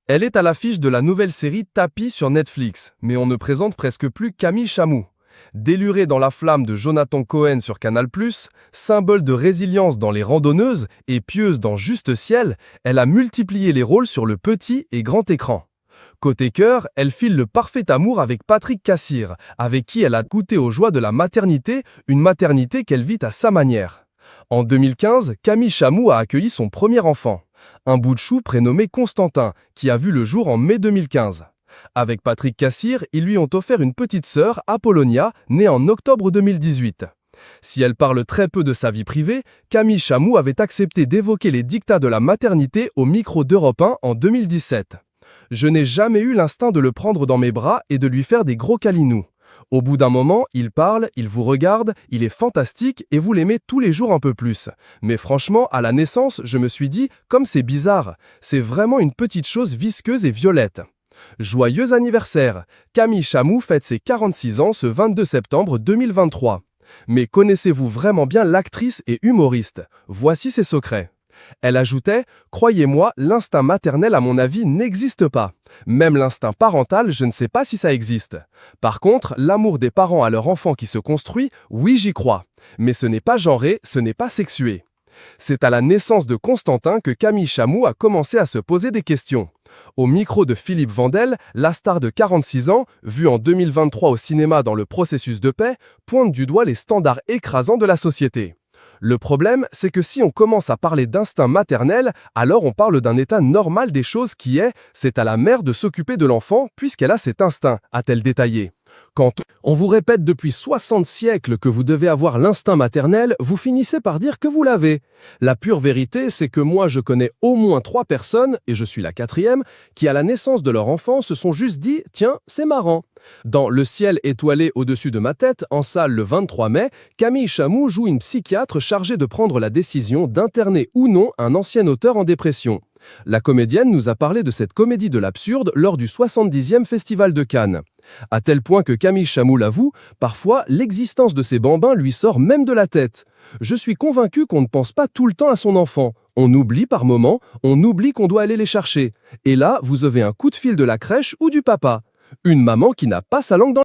Elle est à l'affiche de la nouvelle série Tapis sur Netflix, mais on ne présente presque plus Camille Chamou. Délurée dans la flamme de Jonathan Cohen sur Canal+, symbole de résilience dans Les Randonneuses et pieuse dans Juste Ciel, elle a multiplié les rôles sur le petit et grand écran. Côté cœur, elle file le parfait amour avec Patrick Cassir, avec qui elle a goûté aux joies de la maternité, une maternité qu'elle vit à sa manière. En 2015, Camille Chamou a accueilli son premier enfant, un bout de chou prénommé Constantin, qui a vu le jour en mai 2015. Avec Patrick Cassir, ils lui ont offert une petite sœur, Apollonia, née en octobre 2018. Si elle parle très peu de sa vie privée, Camille Chamou avait accepté d'évoquer les dictats de la maternité au micro d'Europe 1 en 2017. « Je n'ai jamais eu l'instinct de le prendre dans mes bras et de lui faire des gros câlinous. Au bout d'un moment, il parle, il vous regarde, il est fantastique et vous l'aimez tous les jours un peu plus. Mais franchement, à la naissance, je me suis dit, comme c'est bizarre, c'est vraiment une petite chose visqueuse et violette. » Joyeux anniversaire! Camille Chamou fête ses 46 ans ce 22 septembre 2023. Mais connaissez-vous vraiment bien l'actrice et humoriste? Voici ses secrets. Elle ajoutait « Croyez-moi, l'instinct maternel à mon avis n'existe pas. Même l'instinct parental, je ne sais pas si ça existe. Par contre, l'amour des parents à leur enfant qui se construit, oui j'y crois. Mais ce n'est pas genré, ce n'est pas sexué. » C'est à la naissance de Constantin que Camille Chamou a commencé à se poser des questions. Au micro de Philippe Vandel, la star de 46 ans, vue en 2023 au cinéma dans Le Processus de paix, pointe du doigt les standards écrasants de la société. Le problème, c'est que si on commence à parler d'instinct maternel, alors on parle d'un état normal des choses qui est « c'est à la mère de s'occuper de l'enfant puisqu'elle a cet instinct », a-t-elle détaillé. Quand on vous répète depuis 60 siècles que vous devez avoir l'instinct maternel, vous finissez par dire que vous l'avez. La pure vérité, c'est que moi je connais au moins 3 personnes, et je suis la 4e, qui à la naissance de leur enfant se sont juste dit « tiens, c'est marrant ». Dans Le ciel étoilé au-dessus de ma tête, en salle le 23 mai, Camille Chamou joue une psychiatre chargée de prendre la décision d'interner ou non un ancien auteur en dépression. La comédienne nous a parlé de cette comédie de l'absurde lors du 70e Festival de Cannes. À tel point que Camille Chamou l'avoue, parfois l'existence de ces bambins lui sort même de la tête. Je suis convaincu qu'on ne pense pas tout le temps à son enfant. On oublie par moments, on oublie qu'on doit aller les chercher. Et là, vous avez un coup de fil de la crèche ou du papa. Une maman qui n'a pas sa langue dans